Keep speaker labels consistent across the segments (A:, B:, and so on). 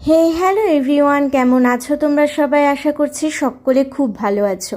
A: হে hello everyone, কেমন আছো তোমরা সবাই? আশা করছি সকলে খুব ভালো আছো।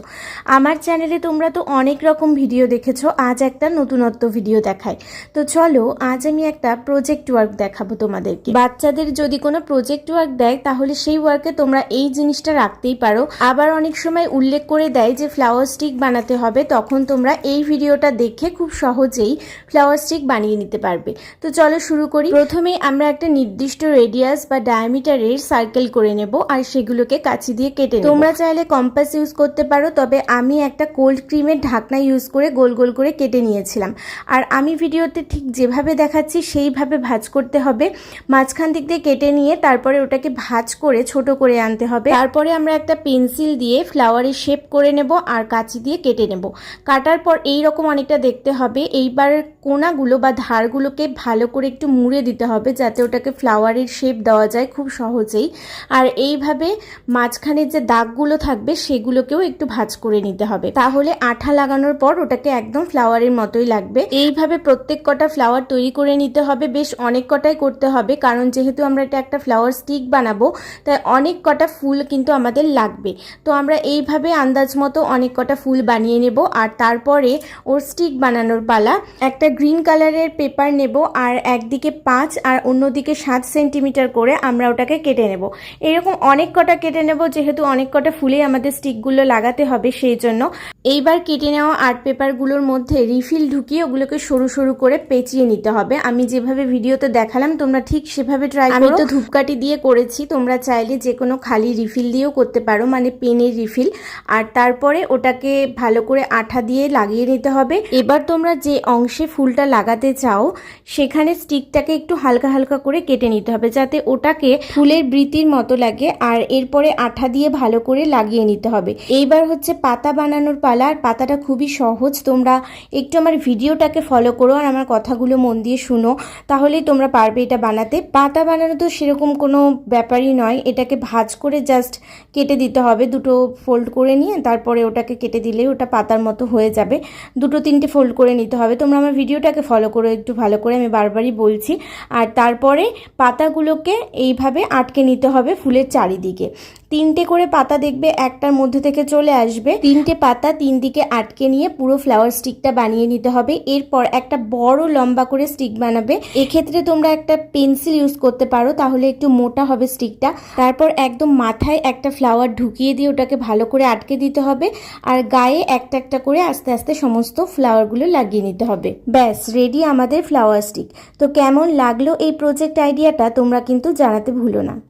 A: আমার চ্যানেলে তোমরা তো অনেক রকম ভিডিও দেখেছো, আজ একটা নতুনত্ব ভিডিও দেখাই। তো চলো, আজ আমি একটা প্রজেক্ট ওয়ার্ক দেখাবো তোমাদেরকে। বাচ্চাদের যদি কোনো প্রজেক্ট ওয়ার্ক দেয় তাহলে সেই ওয়ার্কে তোমরা এই জিনিসটা রাখতেই পারো। আবার অনেক সময় উল্লেখ করে দেয় যে ফ্লাওয়ার স্টিক বানাতে হবে, তখন তোমরা এই ভিডিওটা দেখে খুব সহজেই ফ্লাওয়ার স্টিক বানিয়ে নিতে পারবে। তো চলো শুরু করি। প্রথমে আমরা একটা নির্দিষ্ট রেডিয়াস বা ডায়ামিটার সার্কেল করে নেব আর সেগুলোকে কাঁচি দিয়ে কেটে নেব। তোমরা চাইলে কম্পাস ইউজ করতে পারো, তবে আমি একটা কোল্ড ক্রিমের ঢাকনা ইউজ করে গোল গোল করে কেটে নিয়েছিলাম। আর আমি ভিডিওতে ঠিক যেভাবে দেখাচ্ছি সেইভাবে ভাঁজ করতে হবে। মাঝখান দিক দিয়ে কেটে নিয়ে তারপরে ওটাকে ভাঁজ করে ছোট করে আনতে হবে। তারপরে আমরা একটা পেন্সিল দিয়ে ফ্লাওয়ারের শেপ করে নেব আর কাঁচি দিয়ে কেটে নেব। কাটার পর এই রকম অনেকটা দেখতে হবে। এইবার কোনাগুলো বা ধারগুলোকে ভালো করে একটু মুড়ে দিতে হবে, যাতে ওটাকে ফ্লাওয়ারের শেপ দেওয়া যায় খুব সহজেই। আর এইভাবে মাঝখানের যে দাগগুলো থাকবে সেগুলোকেও একটু ভাঁজ করে নিতে হবে, তাহলে আঠা লাগানোর পর ওটাকে একদম ফ্লাওয়ারের মতোই লাগবে। এইভাবে প্রত্যেক কটা ফ্লাওয়ার তৈরি করে নিতে হবে। বেশ অনেক কটাই করতে হবে, কারণ যেহেতু আমরা এটা একটা ফ্লাওয়ার স্টিক বানাবো তাই অনেক কটা ফুল কিন্তু আমাদের লাগবে। তো আমরা এইভাবে আন্দাজ মতো অনেক কটা ফুল বানিয়ে নেব। আর তারপরে ওর স্টিক বানানোর পালা। একটা গ্রিন কালারের পেপার নেব আর একদিকে 5 আর অন্যদিকে 7 সেন্টিমিটার করে আমরা ওটাকে কেটে নেব। এরকম অনেক কটা কেটে নেব, যেহেতু অনেক কটা ফুলেই আমাদের স্টিকগুলো লাগাতে হবে সেই জন্য। এইবার কেটে নেওয়া আর্ট পেপারগুলোর মধ্যে রিফিল ঢুকিয়ে ওগুলোকে সরু সরু করে পেঁচিয়ে নিতে হবে। আমি যেভাবে ভিডিওতে দেখালাম তোমরা ঠিক সেভাবে ট্রাই করো। আমি তো ধূপকাঠি দিয়ে করেছি, তোমরা চাইলে যে কোনো খালি রিফিল দিয়েও করতে পারো, মানে পেনের রিফিল। আর তারপরে ওটাকে ভালো করে আঠা দিয়ে লাগিয়ে নিতে হবে। এবার তোমরা যে অংশে ফুলটা লাগাতে চাও সেখানে স্টিকটাকে একটু হালকা হালকা করে কেটে নিতে হবে, যাতে ওটাকে ফুলের বৃতির মতো লাগে। আর এরপরে আঠা দিয়ে ভালো করে লাগিয়ে নিতে হবে। এইবার হচ্ছে পাতা বানানোর পালা। আর পাতাটা খুবই সহজ, তোমরা একটু আমার ভিডিওটাকে ফলো করো আর আমার কথাগুলো মন দিয়ে শুনো, তাহলেই তোমরা পারবে এটা বানাতে। পাতা বানানো তো সেরকম কোনো ব্যাপারই নয়, এটাকে ভাঁজ করে জাস্ট কেটে দিতে হবে। দুটো ফোল্ড করে নিয়ে তারপরে ওটাকে কেটে দিলেই ওটা পাতার মতো হয়ে যাবে। দুটো তিনটে ফোল্ড করে নিতে হবে। তোমরা আমার ভিডিওটাকে ফলো করো একটু ভালো করে, আমি বারবারই বলছি। আর তারপরে পাতাগুলোকে এইভাবে আটকে নিতে হবে ফুলের চারিদিকে। 3টে করে পাতা দেখবে একটার মধ্যে থেকে চলে আসবে। 3টে পাতা 3 দিকে আটকে নিয়ে পুরো ফ্লাওয়ার স্টিকটা বানিয়ে নিতে হবে। এরপর একটা বড় লম্বা করে স্টিক বানাবে। এক্ষেত্রে তোমরা একটা পেন্সিল ইউজ করতে পারো, তাহলে একটু মোটা হবে স্টিকটা। তারপর একদম মাথায় একটা ফ্লাওয়ার ঢুকিয়ে দিয়ে ওটাকে ভালো করে আটকে দিতে হবে। আর গায়ে একটা একটা করে আস্তে আস্তে সমস্ত ফ্লাওয়ারগুলো লাগিয়ে নিতে হবে। ব্যাস রেডি আমাদের ফ্লাওয়ার স্টিক। তো কেমন লাগলো এই প্রজেক্ট আইডিয়াটা তোমরা কিন্তু জানাতে ভুলো না।